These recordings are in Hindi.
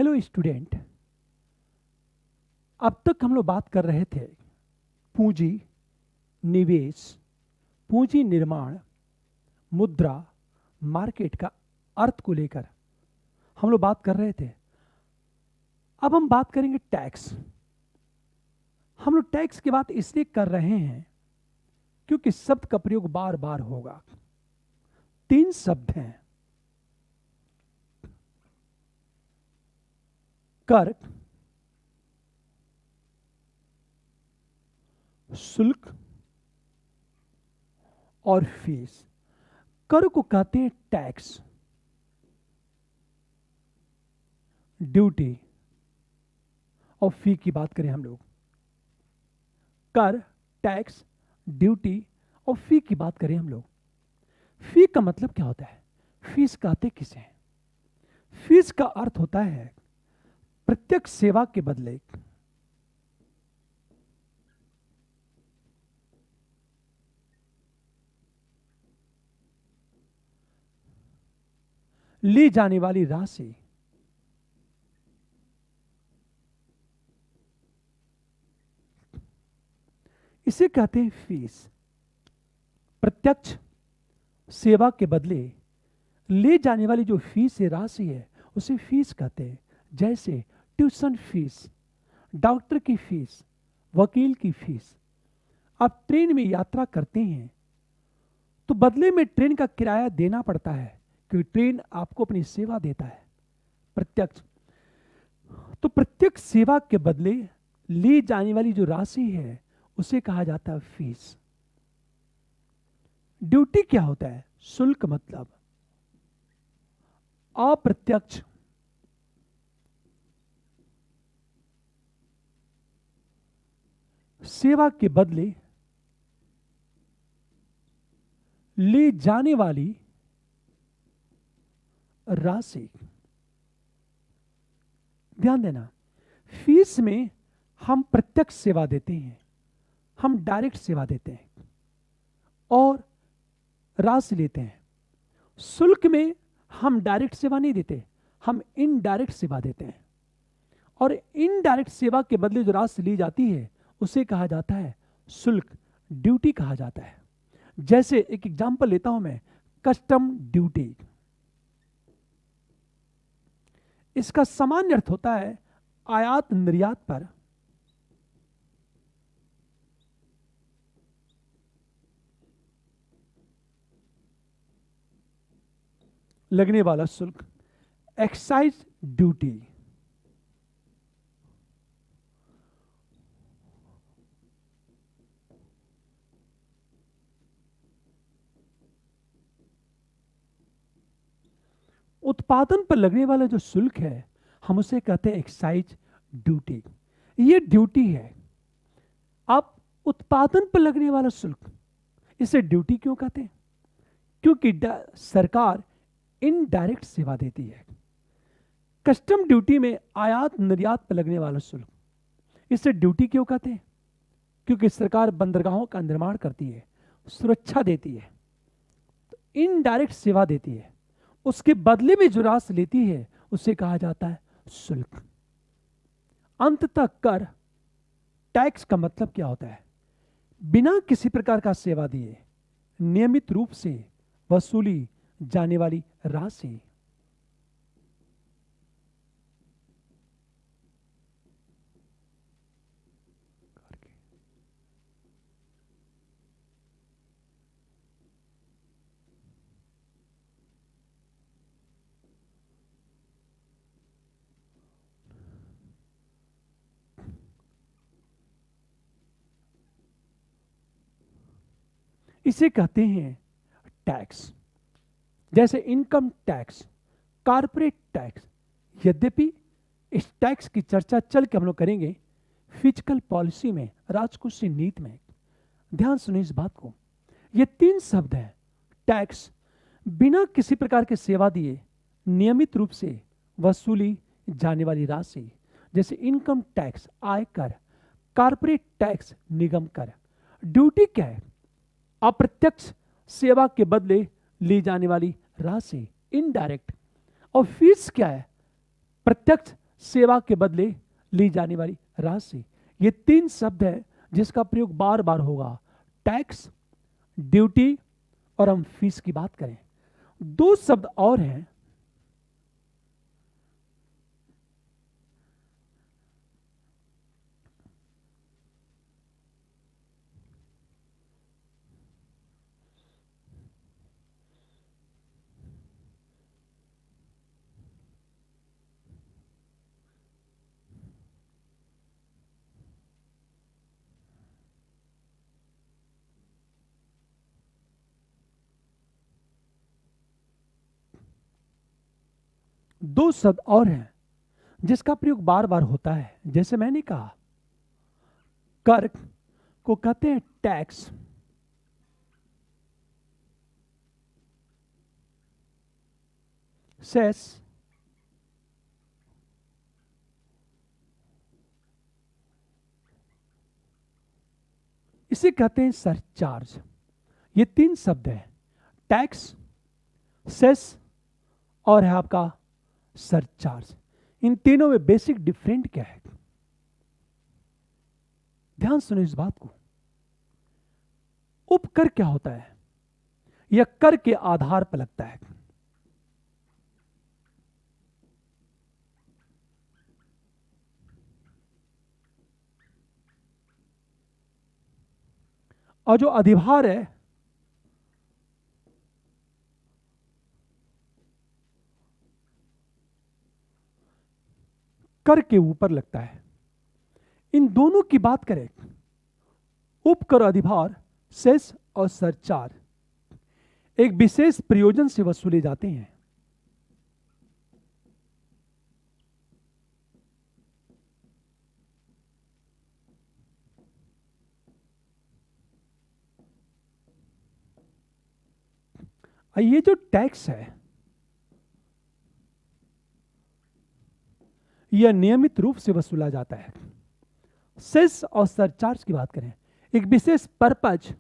Hello student. अब तक हम लोग बात कर रहे थे पूंजी, निवेश, पूंजी निर्माण, मुद्रा, मार्केट का अर्थ को लेकर हम लोग बात कर रहे थे। अब हम बात करेंगे टैक्स। हम लोग टैक्स की बात इसलिए कर रहे हैं क्योंकि शब्द का प्रयोग बार बार होगा। 3 शब्द हैं, कर, शुल्क और फीस। कर को कहते हैं टैक्स, ड्यूटी, और फी की बात करें हम लोग, कर, टैक्स, ड्यूटी और फी की बात करें हम लोग। फी का मतलब क्या होता है? फीस कहते किसे हैं? फीस का अर्थ होता है प्रत्यक्ष सेवा के बदले ली जाने वाली राशि। इसे कहते हैं फीस। प्रत्यक्ष सेवा के बदले ले जाने वाली जो फीस राशि है उसे फीस कहते हैं। जैसे ट्यूशन फीस, डॉक्टर की फीस, वकील की फीस। आप ट्रेन में यात्रा करते हैं तो बदले में ट्रेन का किराया देना पड़ता है क्योंकि ट्रेन आपको अपनी सेवा देता है, प्रत्यक्ष। तो प्रत्यक्ष सेवा के बदले ली जाने वाली जो राशि है उसे कहा जाता है फीस। ड्यूटी क्या होता है? शुल्क, मतलब अप्रत्यक्ष सेवा के बदले ली जाने वाली राशि। ध्यान देना, फीस में हम प्रत्यक्ष सेवा देते हैं, हम डायरेक्ट सेवा देते हैं और राशि लेते हैं। शुल्क में हम डायरेक्ट सेवा नहीं देते, हम इनडायरेक्ट सेवा देते हैं। और इनडायरेक्ट सेवा के बदले जो राशि ली जाती है उसे कहा जाता है शुल्क, ड्यूटी कहा जाता है। जैसे एक एग्जांपल लेता हूं मैं, कस्टम ड्यूटी। इसका सामान्य अर्थ होता है आयात निर्यात पर लगने वाला शुल्क, एक्साइज ड्यूटी। उत्पादन पर लगने वाला जो शुल्क है हम उसे कहते हैं एक्साइज ड्यूटी। ये ड्यूटी है। अब उत्पादन पर लगने वाला शुल्क, इसे ड्यूटी क्यों कहते हैं? क्योंकि सरकार इनडायरेक्ट सेवा देती है। कस्टम ड्यूटी में आयात निर्यात पर लगने वाला शुल्क, इसे ड्यूटी क्यों कहते हैं? क्योंकि सरकार बंदरगाहों का निर्माण करती है, सुरक्षा देती है, तो इनडायरेक्ट सेवा देती है। उसके बदले में जो राशि लेती है उसे कहा जाता है शुल्क। अंततः कर, टैक्स का मतलब क्या होता है? बिना किसी प्रकार का सेवा दिए नियमित रूप से वसूली जाने वाली राशि। इसे कहते हैं टैक्स। जैसे इनकम टैक्स, कॉर्पोरेट टैक्स। यद्यपि इस टैक्स की चर्चा चल के हम लोग करेंगे फिजिकल पॉलिसी में, राजकोषीय नीति में। ध्यान सुनिए इस बात को। ये 3 शब्द हैं। टैक्स, बिना किसी प्रकार के सेवा दिए नियमित रूप से वसूली जाने वाली राशि। जैसे इनकम टैक्स, आयकर। कॉर्पोरेट टैक्स, निगम कर। ड्यूटी क्या है? अप्रत्यक्ष सेवा के बदले ली जाने वाली राशि, इनडायरेक्ट। और फीस क्या है? प्रत्यक्ष सेवा के बदले ली जाने वाली राशि। ये 3 शब्द है जिसका प्रयोग बार बार होगा। टैक्स, ड्यूटी और हम फीस की बात करें। 2 शब्द और हैं, दो शब्द और हैं जिसका प्रयोग बार बार होता है। जैसे मैंने कहा, कर को कहते हैं टैक्स, सेस, इसे कहते हैं सरचार्ज। ये 3 शब्द हैं, टैक्स, सेस और है आपका सरचार्ज। इन तीनों में बेसिक डिफरेंट क्या है? ध्यान सुनो इस बात को। उपकर क्या होता है? यह कर के आधार पर लगता है। और जो अधिभार है कर के ऊपर लगता है। इन दोनों की बात करें, उपकर, अधिभार, सेस और सरचार्ज एक विशेष प्रयोजन से वसूले जाते हैं। ये जो टैक्स है यह नियमित रूप से वसूला जाता है। सेस और सरचार्ज की बात करें, एक विशेष पर्पज,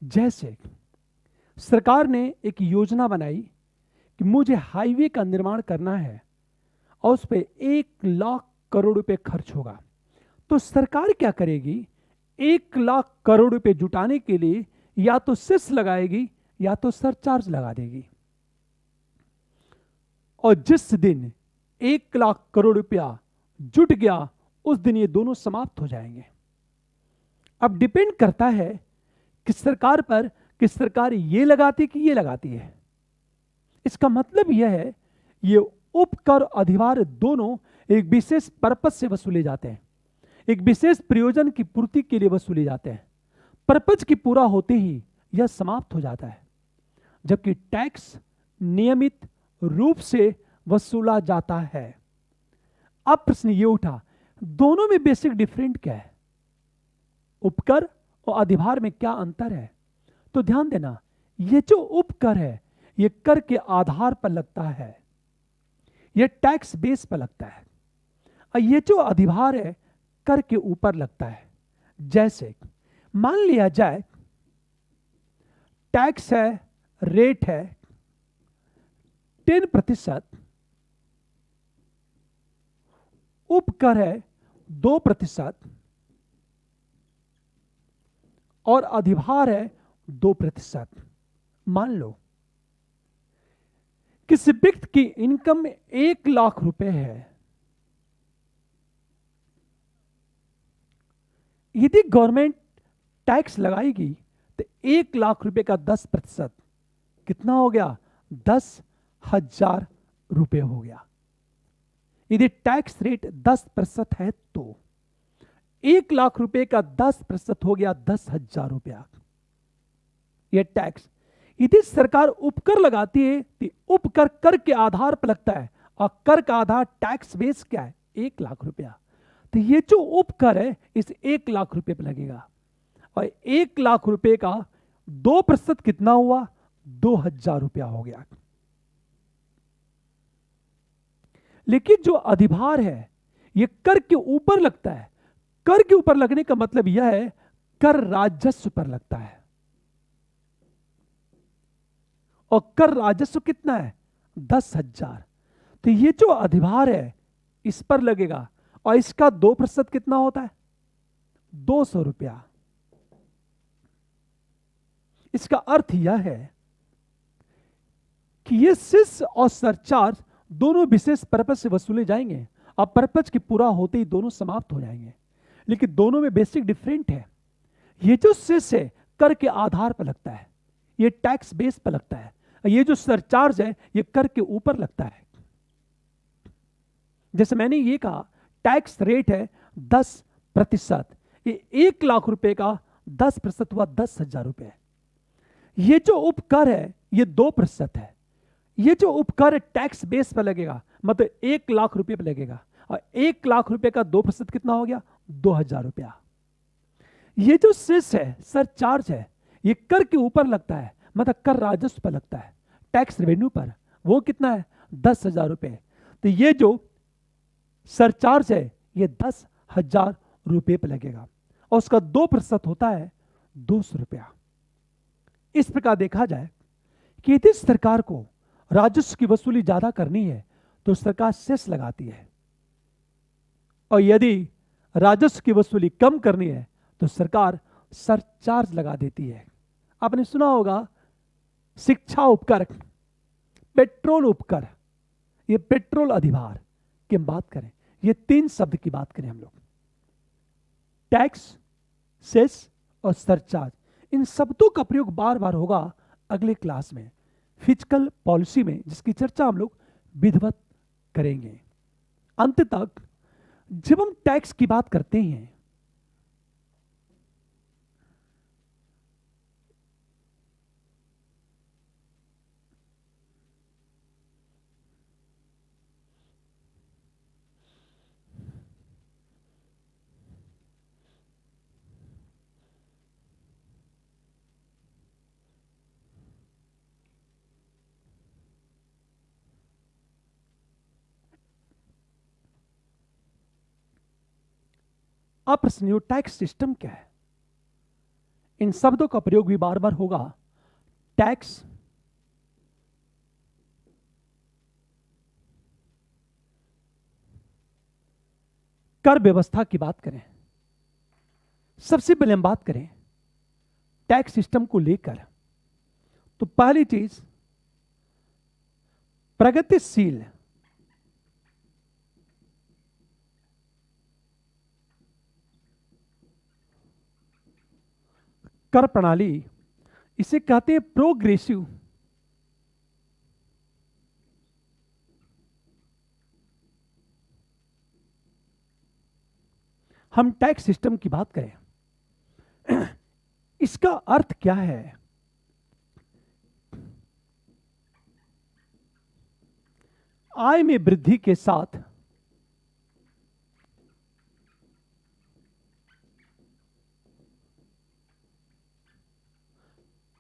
जैसे सरकार ने एक योजना बनाई कि मुझे हाईवे का निर्माण करना है और उस पर 1 लाख करोड़ रुपए खर्च होगा, तो सरकार क्या करेगी? 1 लाख करोड़ रुपए जुटाने के लिए या तो सेस लगाएगी या तो सरचार्ज लगा देगी। और जिस दिन 1 लाख करोड़ रुपया जुट गया उस दिन ये दोनों समाप्त हो जाएंगे। अब डिपेंड करता है किस सरकार पर, कि सरकार ये लगाती कि ये लगाती है। इसका मतलब यह है ये उपकर अधिभार दोनों एक विशेष पर्पज से वसूले जाते हैं, एक विशेष प्रयोजन की पूर्ति के लिए वसूले जाते हैं। पर्पज की पूरा होते ही यह समाप्त हो जाता है, जबकि टैक्स नियमित रूप से वसूला जाता है। अब प्रश्न ये उठा, दोनों में बेसिक डिफरेंट क्या है? उपकर और अधिभार में क्या अंतर है? तो ध्यान देना, ये जो उपकर है ये कर के आधार पर लगता है, ये टैक्स बेस पर लगता है। और ये जो अधिभार है कर के ऊपर लगता है। जैसे मान लिया जाए टैक्स है, रेट है 10%, उपकर है 2% और अधिभार है 2%। मान लो किसी व्यक्ति की इनकम 1 लाख रुपए है, यदि गवर्नमेंट टैक्स लगाएगी तो 1 लाख रुपए का 10% कितना हो गया? 10,000 रुपए हो गया। यदि टैक्स रेट 10% है तो 1 लाख रुपए का 10% हो गया 10,000 रुपया। यह टैक्स। यदि सरकार उपकर लगाती है तो उपकर कर के आधार पर लगता है और कर का आधार टैक्स बेस क्या है? 1 लाख रुपया। तो ये जो उपकर है इस 1 लाख रुपए पर लगेगा और 1 लाख रुपए का 2% कितना हुआ? 2,000 रुपया हो गया। लेकिन जो अधिभार है ये कर के ऊपर लगता है। कर के ऊपर लगने का मतलब यह है कर राजस्व पर लगता है, और कर राजस्व कितना है? 10,000। तो ये जो अधिभार है इस पर लगेगा और इसका 2% कितना होता है? 200 रुपया। इसका अर्थ यह है कि ये सेस और सरचार्ज दोनों विशेष पर्पज से वसूले जाएंगे और पर्पज के पूरा होते ही दोनों समाप्त हो जाएंगे, लेकिन दोनों में बेसिक डिफरेंट है। ये जो सेस है कर के आधार पर लगता है, ये टैक्स बेस पर लगता है। ये जो सरचार्ज है ये कर के ऊपर लगता है। जैसे मैंने ये कहा टैक्स रेट है 10%, ये 1 लाख रुपए का 10% हुआ 10,000 रुपए। ये जो उपकर है ये 2% है। ये जो उपकर टैक्स बेस पर लगेगा, मतलब 1 लाख रुपए पर लगेगा, और 1 लाख रुपए का 2% कितना हो गया? 2,000 रुपया। ये जो सेस है, सरचार्ज है, ये कर के ऊपर लगता है, मतलब कर राजस्व पर लगता है, टैक्स रेवेन्यू पर। वो कितना है? 10,000 रुपए। तो ये जो सरचार्ज है ये 10,000 रुपए पर लगेगा और उसका 2% होता है 200 रुपया। इस प्रकार देखा जाए कि यदि सरकार को राजस्व की वसूली ज्यादा करनी है तो सरकार सेस लगाती है, और यदि राजस्व की वसूली कम करनी है तो सरकार सरचार्ज लगा देती है। आपने सुना होगा शिक्षा उपकर, पेट्रोल उपकर, ये पेट्रोल अधिभार की हम बात करें, ये 3 शब्द की बात करें हम लोग, टैक्स, सेस और सरचार्ज, इन शब्दों का प्रयोग बार बार होगा अगले क्लास में फिजिकल पॉलिसी में, जिसकी चर्चा हम लोग विधिवत करेंगे। अंत तक जब हम टैक्स की बात करते हैं अब प्रश्न ये टैक्स सिस्टम क्या है? इन शब्दों का प्रयोग भी बार बार होगा। टैक्स, कर व्यवस्था की बात करें, सबसे पहले हम बात करें टैक्स सिस्टम को लेकर, तो पहली चीज प्रगतिशील कर प्रणाली, इसे कहते हैं प्रोग्रेसिव हम टैक्स सिस्टम की बात करें, इसका अर्थ क्या है? आय में वृद्धि के साथ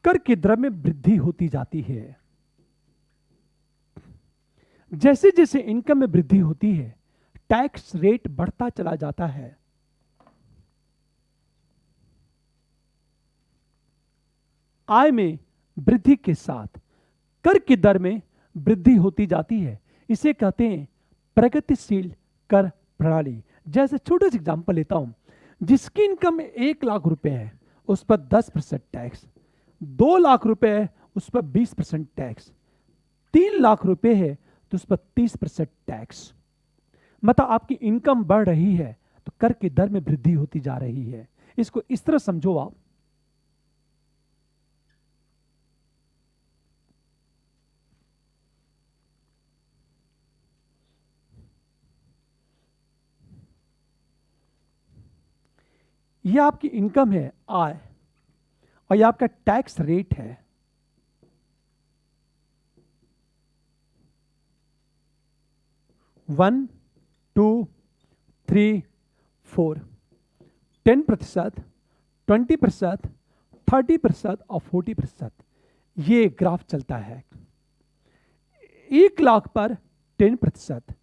कर की दर में वृद्धि होती जाती है। जैसे जैसे इनकम में वृद्धि होती है टैक्स रेट बढ़ता चला जाता है। आय में वृद्धि के साथ कर की दर में वृद्धि होती जाती है, इसे कहते हैं प्रगतिशील कर प्रणाली। जैसे छोटे से एग्जांपल लेता हूं, जिसकी इनकम 1 लाख रुपए है उस पर 10% टैक्स, 2 लाख रुपए है उस पर 20% टैक्स, 3 लाख रुपए है तो उस पर 30% टैक्स। मतलब आपकी इनकम बढ़ रही है तो कर की दर में वृद्धि होती जा रही है। इसको इस तरह समझो आप, ये आपकी इनकम है, आय, और ये आपका टैक्स रेट है। वन, टू, 3, 4, 10%, 20%, 30% और 40%, ये ग्राफ चलता है। 1 लाख पर 10%,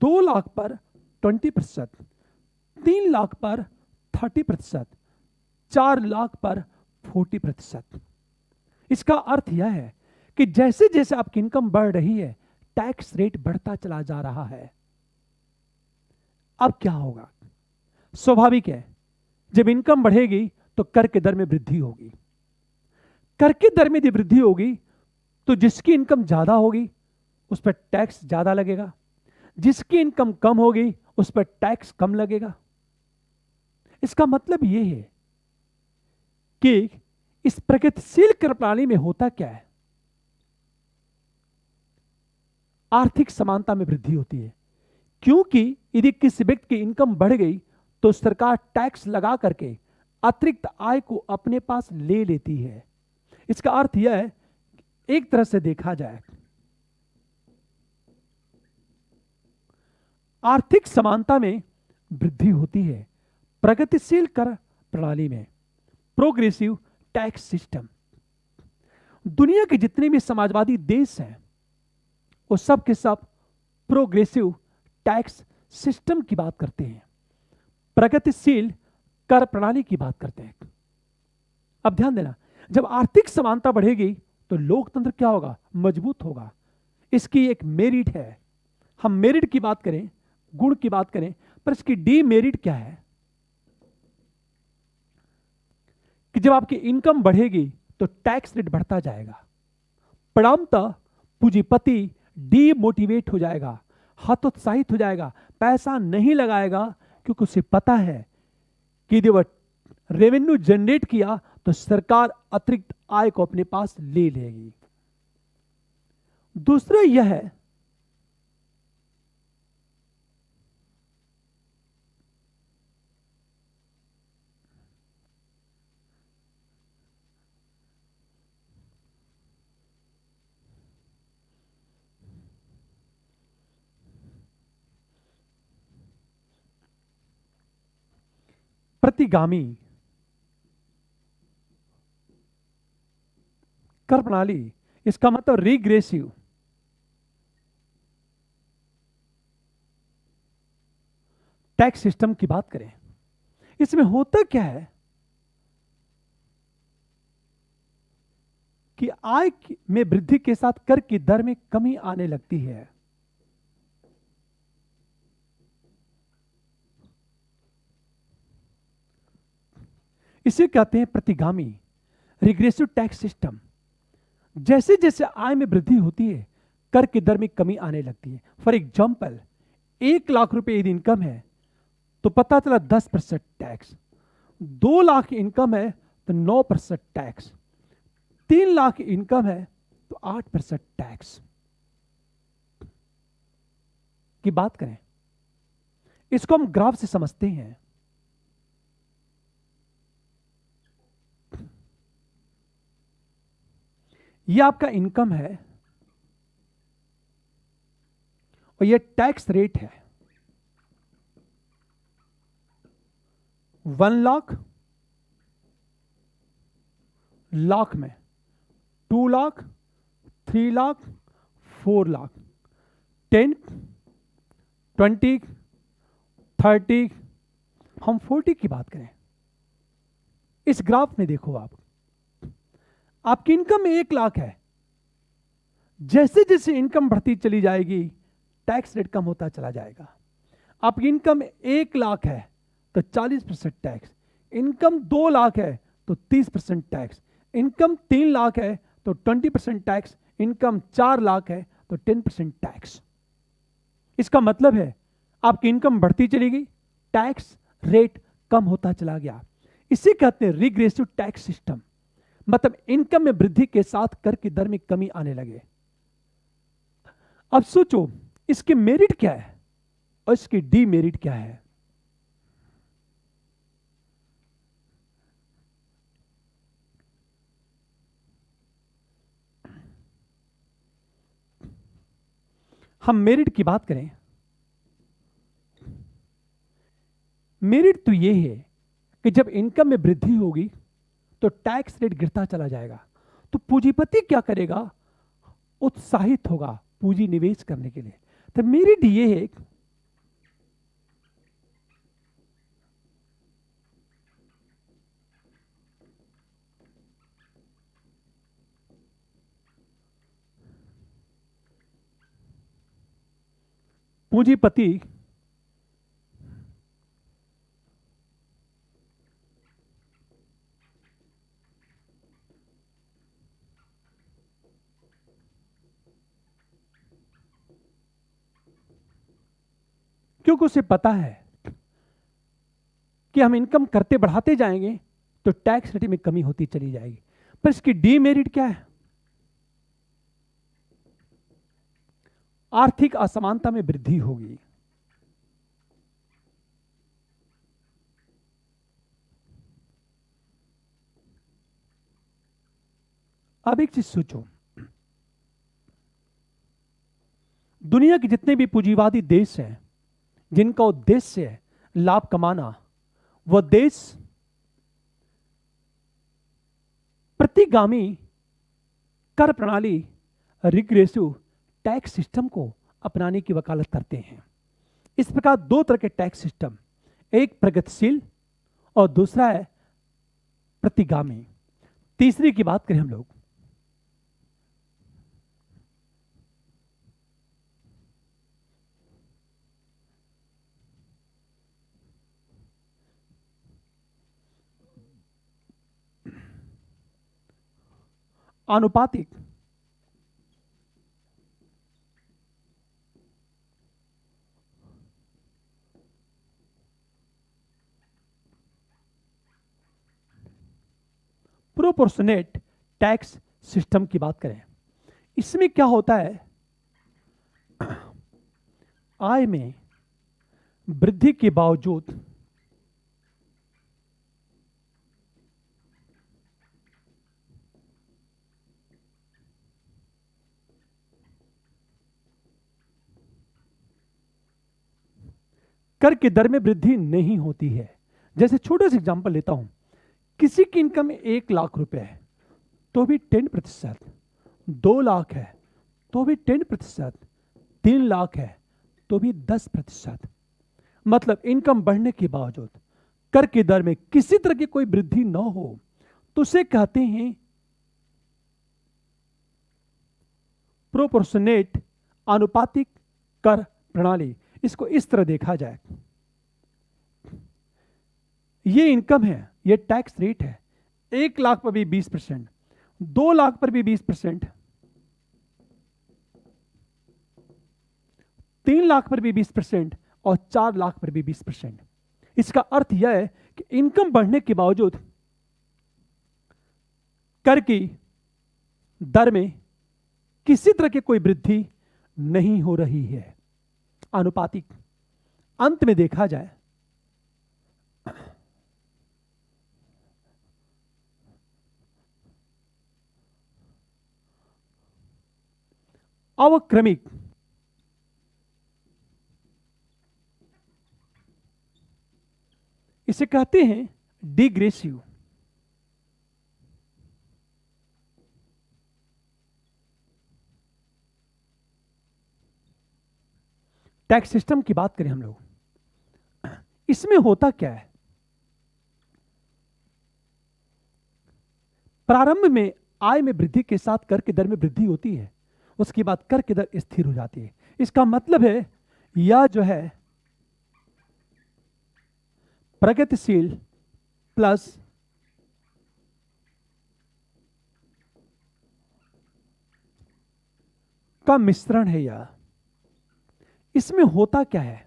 2 लाख पर 20%, 3 लाख पर 30%, 4 लाख पर 40%। इसका अर्थ यह है कि जैसे जैसे आपकी इनकम बढ़ रही है टैक्स रेट बढ़ता चला जा रहा है। अब क्या होगा? स्वाभाविक है, जब इनकम बढ़ेगी तो कर के दर में वृद्धि होगी। कर की दर में यदि वृद्धि होगी तो जिसकी इनकम ज्यादा होगी उस पर टैक्स ज्यादा लगेगा, जिसकी इनकम कम होगी उस पर टैक्स कम लगेगा। इसका मतलब यह है कि इस प्रगतिशील कर प्रणाली में होता क्या है? आर्थिक समानता में वृद्धि होती है, क्योंकि यदि किसी व्यक्ति की इनकम बढ़ गई तो सरकार टैक्स लगा करके अतिरिक्त आय को अपने पास ले लेती है। इसका अर्थ यह है, एक तरह से देखा जाए, आर्थिक समानता में वृद्धि होती है प्रगतिशील कर प्रणाली में, प्रोग्रेसिव टैक्स सिस्टम। दुनिया के जितने भी समाजवादी देश हैं वो सब के सब प्रोग्रेसिव टैक्स सिस्टम की बात करते हैं, प्रगतिशील कर प्रणाली की बात करते हैं। अब ध्यान देना, जब आर्थिक समानता बढ़ेगी तो लोकतंत्र क्या होगा? मजबूत होगा। इसकी एक मेरिट है, हम मेरिट की बात करें, गुण की बात करें, पर इसकी डीमेरिट क्या है कि जब आपकी इनकम बढ़ेगी तो टैक्स रेट बढ़ता जाएगा, परिणामतः पूंजीपति डीमोटिवेट हो जाएगा, हतोत्साहित हो जाएगा, पैसा नहीं लगाएगा, क्योंकि उसे पता है कि यदि वह रेवेन्यू जनरेट किया तो सरकार अतिरिक्त आय को अपने पास ले लेगी। दूसरा यह है प्रतिगामी कर प्रणाली। इसका मतलब रिग्रेसिव। टैक्स सिस्टम की बात करें, इसमें होता क्या है कि आय में वृद्धि के साथ कर की दर में कमी आने लगती है। इसे कहते हैं प्रतिगामी, रिग्रेसिव टैक्स सिस्टम। जैसे जैसे आय में वृद्धि होती है कर की दर में कमी आने लगती है। फॉर एग्जाम्पल, 1 लाख रुपए यदि इनकम है तो पता चला 10% टैक्स, 2 लाख इनकम है तो 9% टैक्स, 3 लाख इनकम है तो 8% टैक्स की बात करें। इसको हम ग्राफ से समझते हैं। यह आपका इनकम है और यह टैक्स रेट है। 1 लाख, लाख में 2 लाख, 3 लाख, 4 लाख, 10, 20, 30, हम 40 की बात करें। इस ग्राफ में देखो, आपकी इनकम 1 लाख है, जैसे जैसे इनकम बढ़ती चली जाएगी टैक्स रेट कम होता चला जाएगा। आपकी इनकम 1 लाख है तो 40% टैक्स, इनकम 2 लाख है तो 30% टैक्स, इनकम 3 लाख है तो 20% टैक्स, इनकम 4 लाख है तो 10% टैक्स। इसका मतलब है आपकी इनकम बढ़ती चलेगी, टैक्स रेट कम होता चला गया। इसे कहते हैं रिग्रेसिव टैक्स सिस्टम। मतलब इनकम में वृद्धि के साथ कर की दर में कमी आने लगे। अब सोचो इसके मेरिट क्या है और इसकी डीमेरिट क्या है। हम मेरिट की बात करें, मेरिट तो यह है कि जब इनकम में वृद्धि होगी तो टैक्स रेट गिरता चला जाएगा, तो पूंजीपति क्या करेगा? उत्साहित होगा पूंजी निवेश करने के लिए। तो मेरिट यह है पूंजीपति क्योंकि उसे पता है कि हम इनकम करते बढ़ाते जाएंगे तो टैक्स रेट में कमी होती चली जाएगी। पर इसकी डीमेरिट क्या है? आर्थिक असमानता में वृद्धि होगी। अब एक चीज सोचो, दुनिया के जितने भी पूंजीवादी देश हैं जिनका उद्देश्य है लाभ कमाना, वह देश प्रतिगामी कर प्रणाली, रिग्रेसिव टैक्स सिस्टम को अपनाने की वकालत करते हैं। इस प्रकार दो तरह के टैक्स सिस्टम, एक प्रगतिशील और दूसरा है प्रतिगामी। तीसरी की बात करें हम लोग, आनुपातिक। प्रोपोर्शनेट टैक्स सिस्टम की बात करें, इसमें क्या होता है, आय में वृद्धि के बावजूद कर की दर में वृद्धि नहीं होती है। जैसे छोटे से एग्जांपल लेता हूं, किसी की इनकम 1 लाख रुपए है तो भी 10%, 2 लाख है तो भी 10%, 3 लाख है तो भी 10%। मतलब इनकम बढ़ने के बावजूद कर की दर में किसी तरह की कोई वृद्धि न हो तो उसे कहते हैं प्रोपोर्शनेट, आनुपातिक कर प्रणाली। इसको इस तरह देखा जाए, ये इनकम है, ये टैक्स रेट है, 1 लाख पर भी 20%, 2 लाख पर भी 20%, 3 लाख पर भी 20% और 4 लाख पर भी 20%। इसका अर्थ यह है कि इनकम बढ़ने के बावजूद कर की दर में किसी तरह की कोई वृद्धि नहीं हो रही है, आनुपातिक। अंत में देखा जाए अवक्रमिक, इसे कहते हैं डिग्रेसिव। टैक्स सिस्टम की बात करें हम लोग, इसमें होता क्या है, प्रारंभ में आय में वृद्धि के साथ कर की दर में वृद्धि होती है, उसके बाद कर की दर स्थिर हो जाती है। इसका मतलब है यह जो है प्रगतिशील प्लस का मिश्रण है। यह इसमें होता क्या है,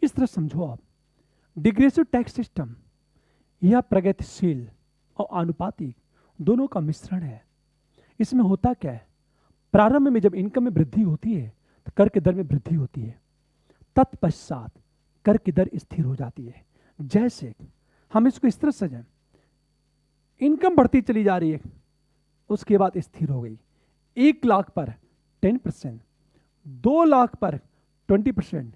इस तरह समझो आप, डिग्रेसिव टैक्स सिस्टम यह प्रगतिशील और आनुपातिक दोनों का मिश्रण है। इसमें होता क्या है, प्रारंभ में जब इनकम में वृद्धि होती है तो कर की दर में वृद्धि होती है, तत्पश्चात कर की दर स्थिर हो जाती है। जैसे हम इसको इस तरह सजाएं, इनकम बढ़ती चली जा रही है, उसके बाद स्थिर हो गई। 1 लाख पर 10%, 2 लाख पर 20%,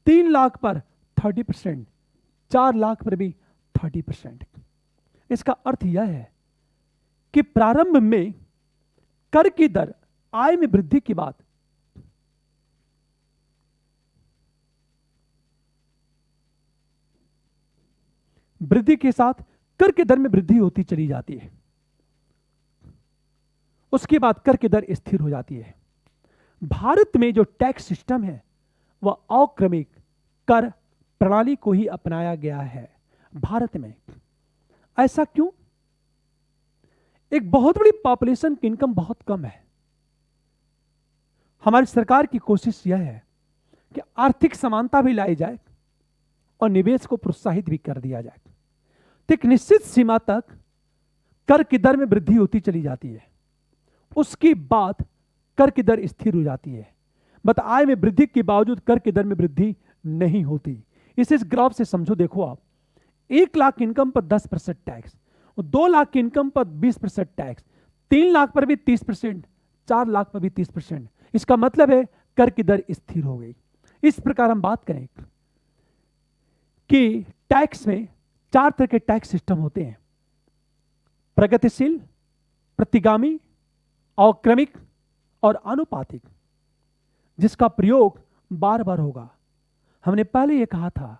3 लाख पर 30%, 4 लाख पर भी 30%। इसका अर्थ यह है कि प्रारंभ में कर की दर आय में वृद्धि के बाद वृद्धि के साथ कर की दर में वृद्धि होती चली जाती है। उसके बाद कर की दर स्थिर हो जाती है। भारत में जो टैक्स सिस्टम है वह अक्रमिक कर प्रणाली को ही अपनाया गया है भारत में। ऐसा क्यों? एक बहुत बड़ी पॉपुलेशन की इनकम बहुत कम है। हमारी सरकार की कोशिश यह है कि आर्थिक समानता भी लाई जाए और निवेश को प्रोत्साहित भी कर दिया जाए। तो एक निश्चित सीमा तक कर की दर में वृद्धि होती चली जाती है, उसके बाद कर की दर स्थिर हो जाती है। बट आय में वृद्धि के बावजूद कर की दर में वृद्धि नहीं होती। इस ग्राफ से समझो, देखो आप, 1 लाख इनकम पर 10% टैक्स, 2 लाख की इनकम पर 20% टैक्स, 3 लाख पर भी 30%, 4 लाख पर भी 30%। इसका मतलब है कर की दर स्थिर हो गई। इस प्रकार हम बात करें कि टैक्स में 4 तरह के टैक्स सिस्टम होते हैं: प्रगतिशील, प्रतिगामी, अक्रमिक और आनुपातिक, जिसका प्रयोग बार बार होगा। हमने पहले यह कहा था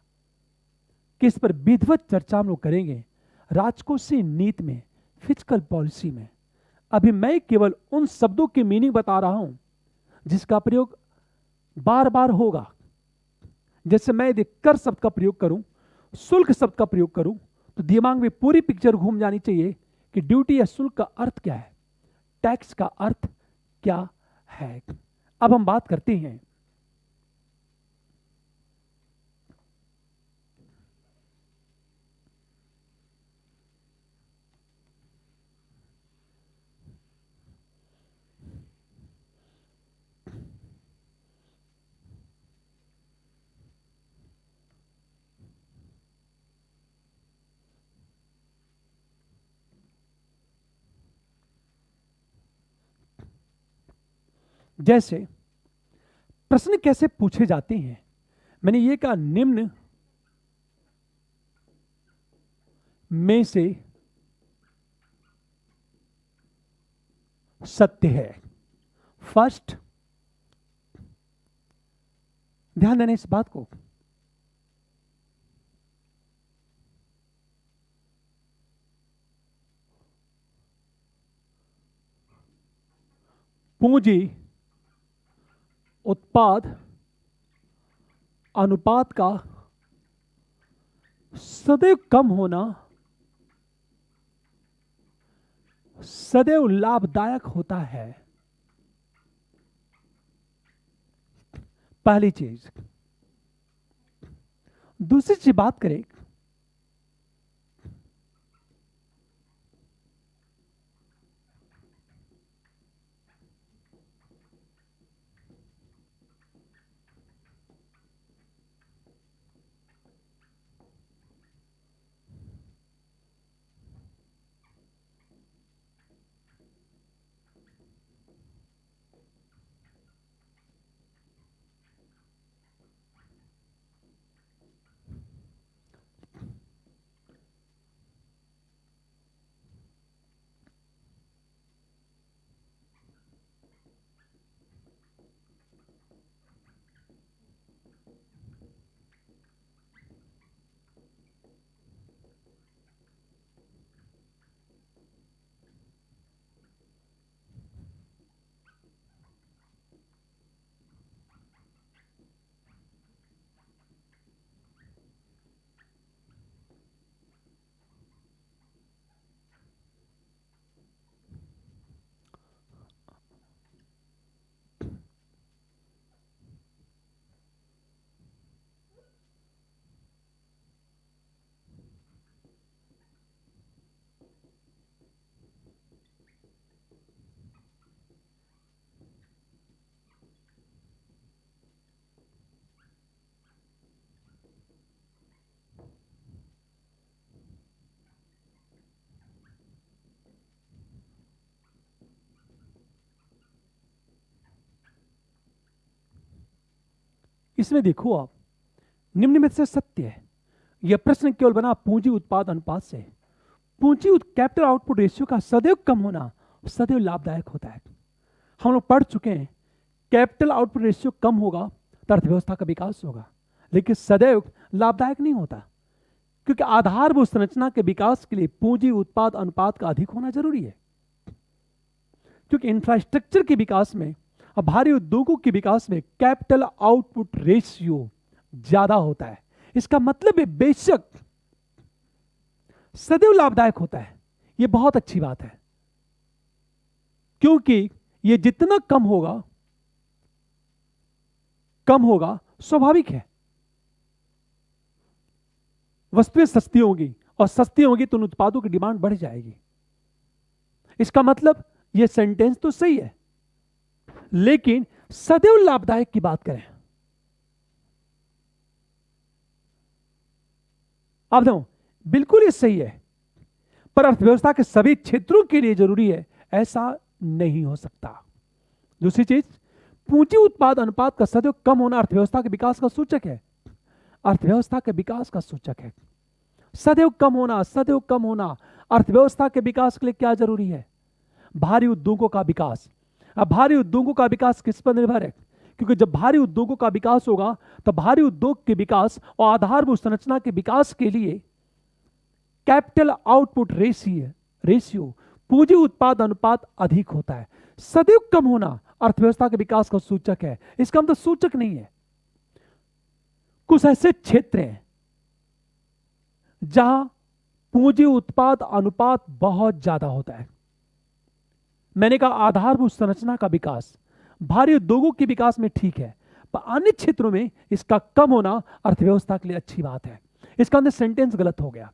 कि इस पर विधिवत चर्चा हम लोग करेंगे राजकोषीय नीति में, फिजिकल पॉलिसी में। अभी मैं केवल उन शब्दों की मीनिंग बता रहा हूं जिसका प्रयोग बार बार होगा। जैसे मैं यदि कर शब्द का प्रयोग करूं, शुल्क शब्द का प्रयोग करूं, तो दिमाग में पूरी पिक्चर घूम जानी चाहिए कि ड्यूटी या शुल्क का अर्थ क्या है, टैक्स का अर्थ क्या है। अब हम बात करते हैं जैसे प्रश्न कैसे पूछे जाते हैं। मैंने ये कहा निम्न में से सत्य है। फर्स्ट, ध्यान देना इस बात को, पूंजी उत्पाद अनुपात का सदैव कम होना सदैव लाभदायक होता है। पहली चीज। दूसरी चीज बात करें, इसमें देखो आप, निम्न में से सत्य है। यह प्रश्न केवल बना पूंजी उत्पाद अनुपात से। पूंजी कैपिटल आउटपुट रेशियो का सदैव कम होना सदैव लाभदायक होता है। हम लोग पढ़ चुके हैं, कैपिटल आउटपुट रेशियो कम होगा तो अर्थव्यवस्था का विकास होगा, लेकिन सदैव लाभदायक नहीं होता, क्योंकि आधारभूत संरचना के विकास के लिए पूंजी उत्पाद अनुपात का अधिक होना जरूरी है। क्योंकि इंफ्रास्ट्रक्चर के विकास में और भारी उद्योगों के विकास में कैपिटल आउटपुट रेशियो ज्यादा होता है। इसका मतलब है बेशक सदैव लाभदायक होता है, यह बहुत अच्छी बात है, क्योंकि यह जितना कम होगा स्वाभाविक है। वस्तुएं सस्ती होंगी और सस्ती होंगी तो उन उत्पादों की डिमांड बढ़ जाएगी। इसका मतलब यह सेंटेंस तो सही है, लेकिन सदैव लाभदायक की बात करें, आप देखो बिल्कुल ये सही है, पर अर्थव्यवस्था के सभी क्षेत्रों के लिए जरूरी है, ऐसा नहीं हो सकता। दूसरी चीज, पूंजी उत्पाद अनुपात का सदैव कम होना अर्थव्यवस्था के विकास का सूचक है। अर्थव्यवस्था के विकास का सूचक है। सदैव कम होना अर्थव्यवस्था के विकास के लिए क्या जरूरी है? भारी उद्योगों का विकास। अब भारी उद्योगों का विकास किस पर निर्भर है? क्योंकि जब भारी उद्योगों का विकास होगा तो भारी उद्योग के विकास और आधारभूत संरचना के विकास के लिए कैपिटल आउटपुट रेशियो पूंजी उत्पाद अनुपात अधिक होता है। सदैव कम होना अर्थव्यवस्था के विकास का सूचक है, इसका मतलब सूचक नहीं है। कुछ ऐसे क्षेत्र हैं जहां पूंजी उत्पाद अनुपात बहुत ज्यादा होता है। मैंने कहा आधारभूत संरचना का विकास भारी उद्योगों के विकास में ठीक है, पर अन्य क्षेत्रों में इसका कम होना अर्थव्यवस्था के लिए अच्छी बात है। इसका अंदर सेंटेंस गलत हो गया।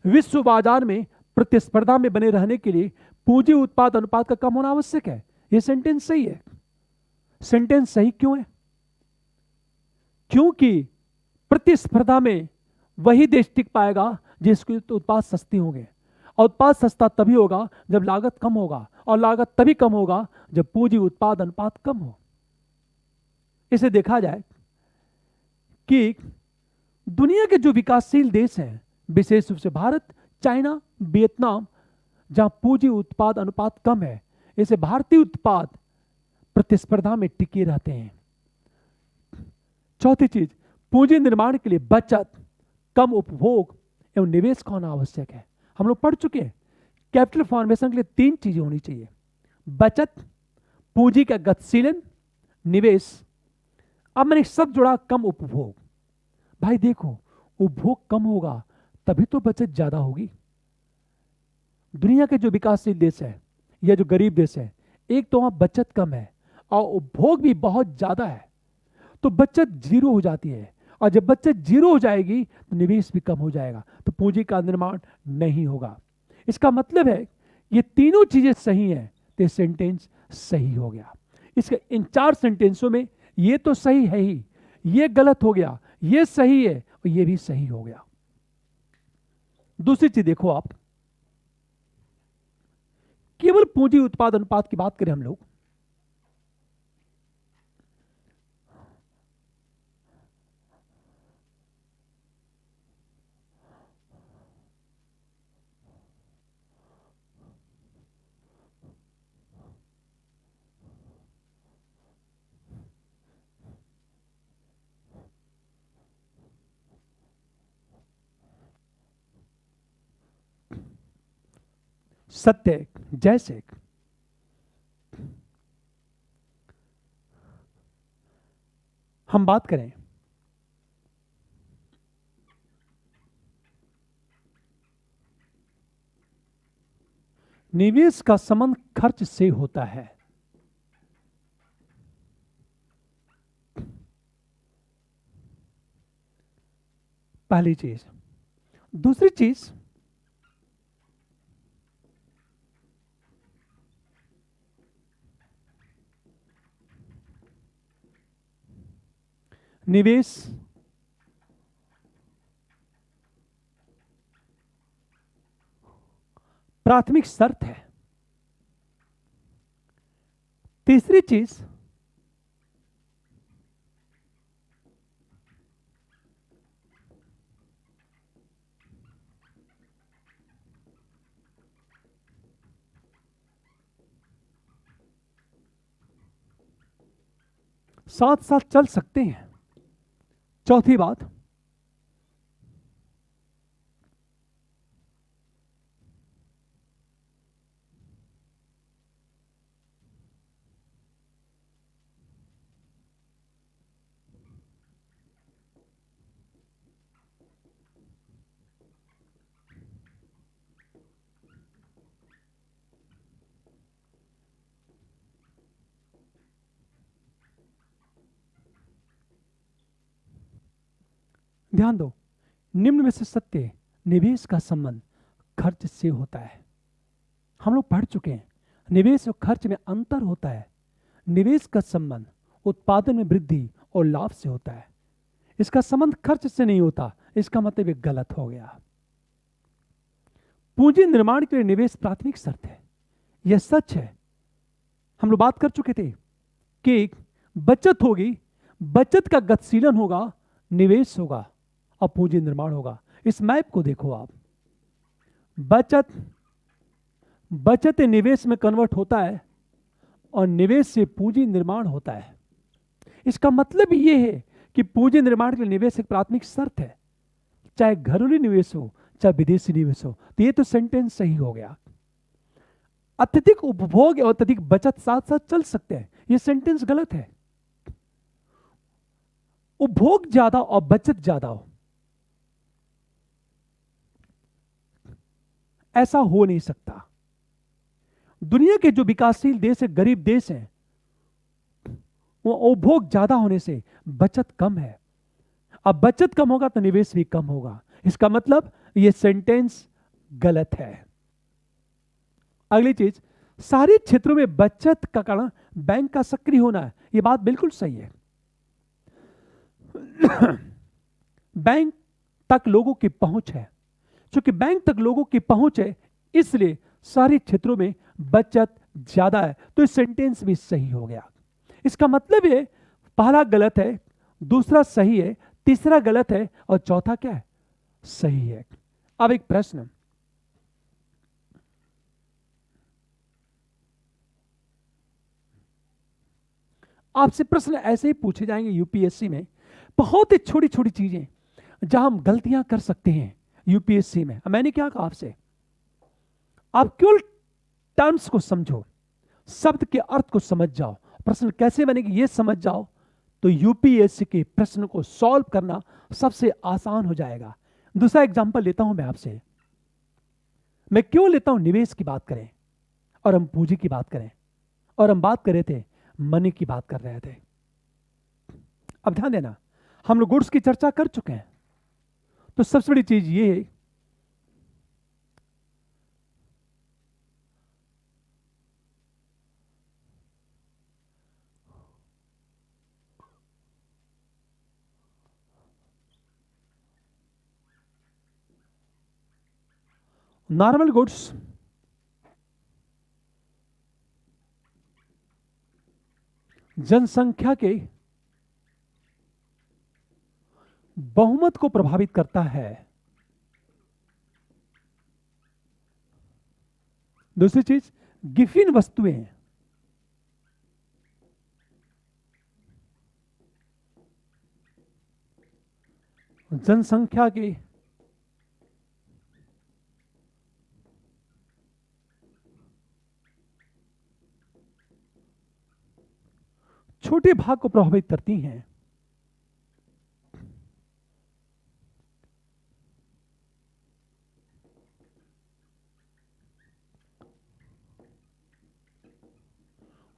विश्व बाजार में प्रतिस्पर्धा में बने रहने के लिए पूंजी उत्पाद अनुपात का कम होना आवश्यक है। यह सेंटेंस सही है। सेंटेंस सही क्यों है? क्योंकि प्रतिस्पर्धा में वही देश टिक पाएगा जिसके उत्पाद सस्ते होंगे, और उत्पाद सस्ता तभी होगा जब लागत कम होगा, और लागत तभी कम होगा जब पूंजी उत्पाद अनुपात कम हो। इसे देखा जाए कि दुनिया के जो विकासशील देश हैं, विशेष रूप से भारत, चाइना, वियतनाम, जहां पूंजी उत्पाद अनुपात कम है, इसे भारतीय उत्पाद प्रतिस्पर्धा में टिके रहते हैं। चौथी चीज, पूंजी निर्माण के लिए बचत, कम उपभोग एवं निवेश का होना आवश्यक है। हम लोग पढ़ चुके हैं, कैपिटल फॉर्मेशन के लिए 3 चीजें होनी चाहिए: बचत, पूंजी का गतिशीलन, निवेश। अब मैंने सब जोड़ा, कम उपभोग। भाई देखो, उपभोग कम होगा तभी तो बचत ज्यादा होगी। दुनिया के जो विकासशील देश है या जो गरीब देश है, एक तो वहां बचत कम है और उपभोग भी बहुत ज्यादा है, तो बचत जीरो हो जाती है, और जब बचत जीरो हो जाएगी तो निवेश भी कम हो जाएगा, तो पूंजी का निर्माण नहीं होगा। इसका मतलब है ये तीनों चीजें सही हैं तो ये सेंटेंस सही हो गया। इसके इन 4 सेंटेंसों में ये तो सही है ही, ये गलत हो गया, ये सही है और ये भी सही हो गया। दूसरी चीज देखो आप, केवल पूंजी उत्पाद अनुपात की बात करें हम लोग, सत्य जैसे हम बात करें निवेश का संबंध खर्च से होता है। पहली चीज। दूसरी चीज, निवेश प्राथमिक शर्त है। तीसरी चीज, साथ साथ चल सकते हैं। चौथी बात, ध्यान दो, निम्न में से सत्य निवेश का संबंध खर्च से होता है। हम लोग पढ़ चुके हैं, निवेश और खर्च में अंतर होता है। निवेश का संबंध उत्पादन में वृद्धि और लाभ से होता है। इसका संबंध खर्च से नहीं होता, इसका मतलब ये गलत हो गया। पूंजी निर्माण के लिए निवेश प्राथमिक शर्त है, यह सच है। हम लोग बात कर चुके थे कि बचत होगी, बचत का गतिशीलन होगा, निवेश होगा और पूंजी निर्माण होगा। इस मैप को देखो आप, बचत निवेश में कन्वर्ट होता है और निवेश से पूंजी निर्माण होता है। इसका मतलब यह है कि पूंजी निर्माण के लिए निवेश एक प्राथमिक शर्त है, चाहे घरेलू निवेश हो चाहे विदेशी निवेश हो। तो ये तो सेंटेंस सही हो गया। अत्यधिक उपभोग और अत्यधिक बचत साथ साथ चल सकते हैं, ये सेंटेंस गलत है। उपभोग ज्यादा और बचत ज्यादा हो, ऐसा हो नहीं सकता। दुनिया के जो विकासशील देश है, गरीब देश हैं, वो उपभोग ज्यादा होने से बचत कम है। अब बचत कम होगा तो निवेश भी कम होगा। इसका मतलब यह सेंटेंस गलत है। अगली चीज, सारे क्षेत्रों में बचत का कारण बैंक का सक्रिय होना है। यह बात बिल्कुल सही है। बैंक तक लोगों की पहुंच है। क्योंकि बैंक तक लोगों की पहुंच है, इसलिए सारे क्षेत्रों में बचत ज्यादा है। तो इस सेंटेंस भी सही हो गया। इसका मतलब है पहला गलत है, दूसरा सही है, तीसरा गलत है और चौथा क्या है? सही है। अब एक प्रश्न, आपसे प्रश्न ऐसे ही पूछे जाएंगे यूपीएससी में, बहुत ही छोटी छोटी चीजें जहां हम गलतियां कर सकते हैं यूपीएससी में। मैंने क्या कहा आपसे, आप केवल टर्म्स को समझो, शब्द के अर्थ को समझ जाओ, प्रश्न कैसे बनेगी ये समझ जाओ, तो यूपीएससी के प्रश्न को सॉल्व करना सबसे आसान हो जाएगा। दूसरा एग्जांपल लेता हूं मैं आपसे। मैं क्यों लेता हूं, निवेश की बात करें और हम पूंजी की बात करें और हम बात कर रहे थे, मनी की बात कर रहे थे। अब ध्यान देना, हम लोग गुड्स की चर्चा कर चुके हैं। तो सबसे बड़ी चीज ये है, नॉर्मल गुड्स जनसंख्या के बहुमत को प्रभावित करता है। दूसरी चीज, गिफिन वस्तुएं जनसंख्या के छोटे भाग को प्रभावित करती हैं।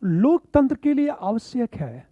लोकतंत्र के लिए आवश्यक है।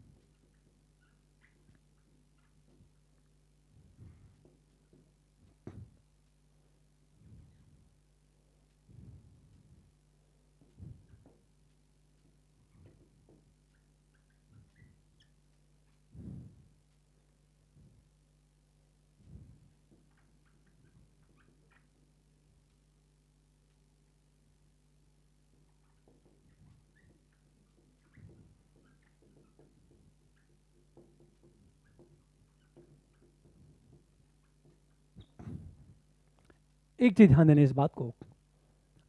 एक चीज ध्यान देना इस बात को,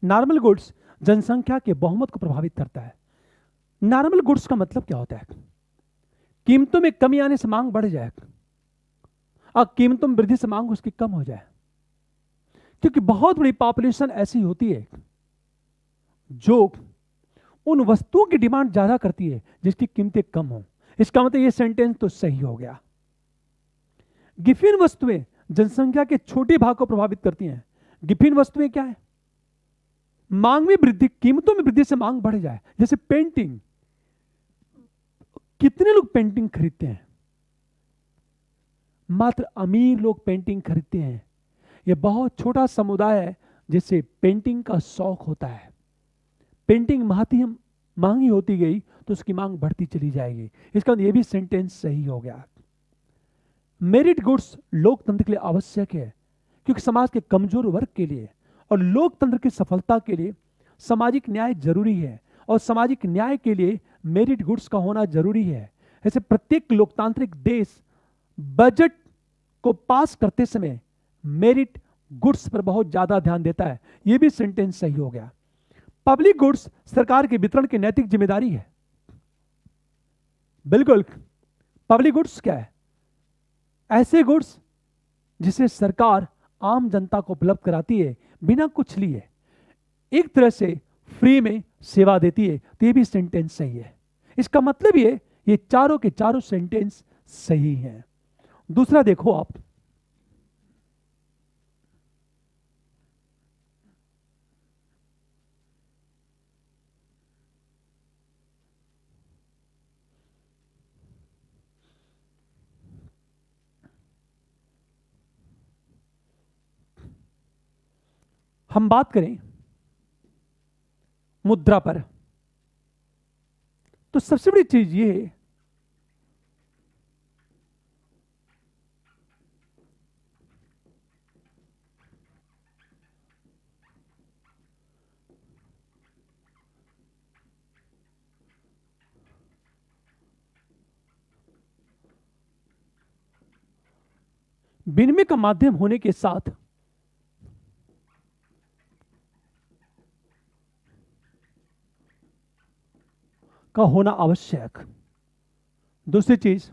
नॉर्मल गुड्स जनसंख्या के बहुमत को प्रभावित करता है। नॉर्मल गुड्स का मतलब क्या होता है? कीमतों में कमी आने से मांग बढ़ जाए और कीमतों में वृद्धि से मांग उसकी कम हो जाए, क्योंकि बहुत बड़ी पॉपुलेशन ऐसी होती है जो उन वस्तुओं की डिमांड ज्यादा करती है जिसकी कीमतें कम हो। इसका मतलब ये सेंटेंस तो सही हो गया। गिफिन वस्तुएं जनसंख्या के छोटे भाग को प्रभावित करती हैं। गिफिन वस्तुएं क्या है? मांग में वृद्धि, कीमतों में वृद्धि से मांग बढ़ जाए। जैसे पेंटिंग, कितने लोग पेंटिंग खरीदते हैं? मात्र अमीर लोग पेंटिंग खरीदते हैं। यह बहुत छोटा समुदाय है जिसे पेंटिंग का शौक होता है। पेंटिंग महंगी होती गई तो उसकी मांग बढ़ती चली जाएगी। इसका मतलब यह भी सेंटेंस सही हो गया। मेरिट गुड्स लोकतंत्र के लिए आवश्यक है, क्योंकि समाज के कमजोर वर्ग के लिए और लोकतंत्र की सफलता के लिए सामाजिक न्याय जरूरी है, और सामाजिक न्याय के लिए मेरिट गुड्स का होना जरूरी है। ऐसे प्रत्येक लोकतांत्रिक देश बजट को पास करते समय मेरिट गुड्स पर बहुत ज्यादा ध्यान देता है। यह भी सेंटेंस सही हो गया। पब्लिक गुड्स सरकार के वितरण की नैतिक जिम्मेदारी है। बिल्कुल, पब्लिक गुड्स क्या है? ऐसे गुड्स जिसे सरकार आम जनता को उपलब्ध कराती है बिना कुछ लिए, एक तरह से फ्री में सेवा देती है। तो ये भी सेंटेंस सही है। इसका मतलब ये चारों के चारों सेंटेंस सही हैं। दूसरा देखो आप, हम बात करें मुद्रा पर, तो सबसे बड़ी चीज ये है विनिमय का माध्यम होने के साथ का होना आवश्यक। दूसरी चीज,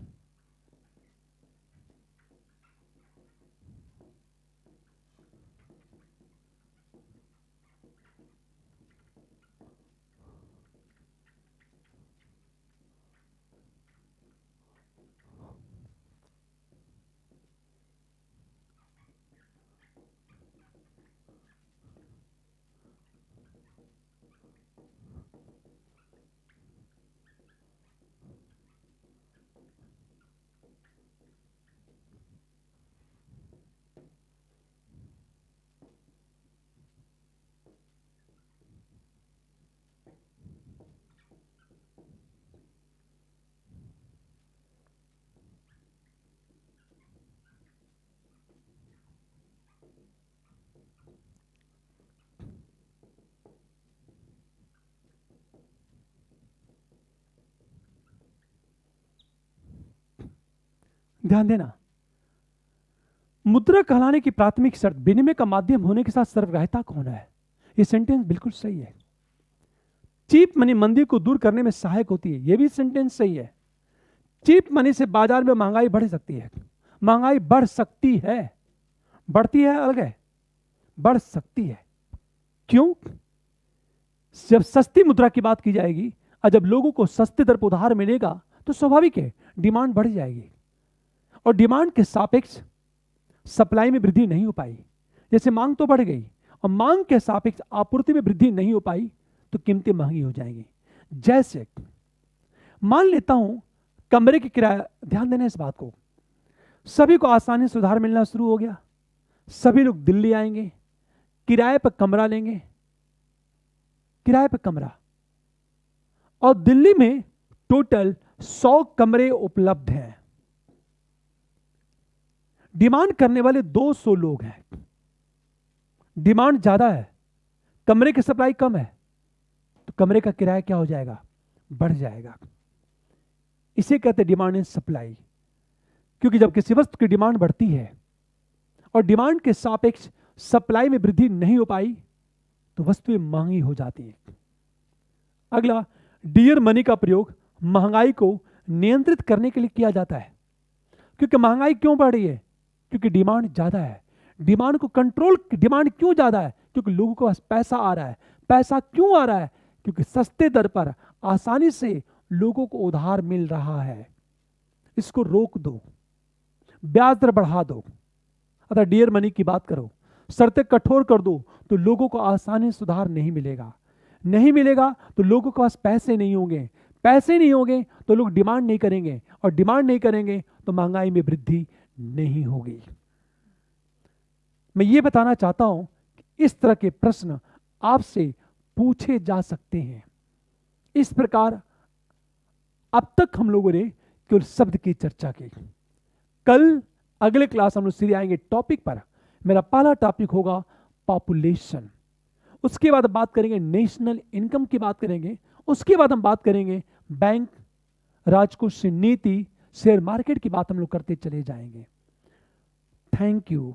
ध्यान देना, मुद्रा कहलाने की प्राथमिक शर्त विनिमय का माध्यम होने के साथ सर्वग्राह्यता का होना है। यह सेंटेंस बिल्कुल सही है। चीप मनी मंदी को दूर करने में सहायक होती है। यह भी सेंटेंस सही है। चीप मनी से बाजार में महंगाई बढ़ सकती है। महंगाई बढ़ सकती है, बढ़ती है अलग है, बढ़ सकती है। क्यों? जब सस्ती मुद्रा की बात की जाएगी और जब लोगों को सस्ते दर पर उधार मिलेगा तो स्वाभाविक है डिमांड बढ़ जाएगी, और डिमांड के सापेक्ष सप्लाई में वृद्धि नहीं हो पाई। जैसे मांग तो बढ़ गई और मांग के सापेक्ष आपूर्ति में वृद्धि नहीं हो पाई तो कीमतें महंगी हो जाएंगी। जैसे मान लेता हूं कमरे की किराया, ध्यान देना इस बात को, सभी को आसानी से उधार मिलना शुरू हो गया। सभी लोग दिल्ली आएंगे, किराए पर कमरा लेंगे, किराए पर कमरा, और दिल्ली में टोटल 100 कमरे उपलब्ध हैं। डिमांड करने वाले 200 लोग हैं। डिमांड ज्यादा है, कमरे की सप्लाई कम है, तो कमरे का किराया क्या हो जाएगा? बढ़ जाएगा। इसे कहते हैं डिमांड एंड सप्लाई। क्योंकि जब किसी वस्तु की डिमांड बढ़ती है और डिमांड के सापेक्ष सप्लाई में वृद्धि नहीं हो पाई तो वस्तुएं महंगी हो जाती हैं। अगला, डियर मनी का प्रयोग महंगाई को नियंत्रित करने के लिए किया जाता है। क्योंकि महंगाई क्यों बढ़ रही है? क्योंकि डिमांड ज्यादा है। डिमांड को कंट्रोल, डिमांड क्यों ज्यादा है? क्योंकि लोगों के पास पैसा आ रहा है। पैसा क्यों आ रहा है? क्योंकि सस्ते दर पर आसानी से लोगों को उधार मिल रहा है। इसको रोक दो, ब्याज दर बढ़ा दो, अतः डियर मनी की बात करो, शर्तें कठोर कर दो, तो लोगों को आसानी से सुधार नहीं मिलेगा। नहीं मिलेगा तो लोगों के पास पैसे नहीं होंगे। पैसे नहीं होंगे तो लोग डिमांड नहीं करेंगे, और डिमांड नहीं करेंगे तो महंगाई में वृद्धि नहीं होगी। मैं ये बताना चाहता हूं कि इस तरह के प्रश्न आपसे पूछे जा सकते हैं। इस प्रकार अब तक हम लोगों ने केवल शब्द की चर्चा की। कल अगले क्लास हम लोग सीधे आएंगे टॉपिक पर। मेरा पहला टॉपिक होगा पॉपुलेशन। उसके बाद बात करेंगे नेशनल इनकम की बात करेंगे। उसके बाद हम बात करेंगे बैंक, राजकोषीय नीति, शेयर मार्केट की बात हम लोग करते चले जाएंगे। Thank you.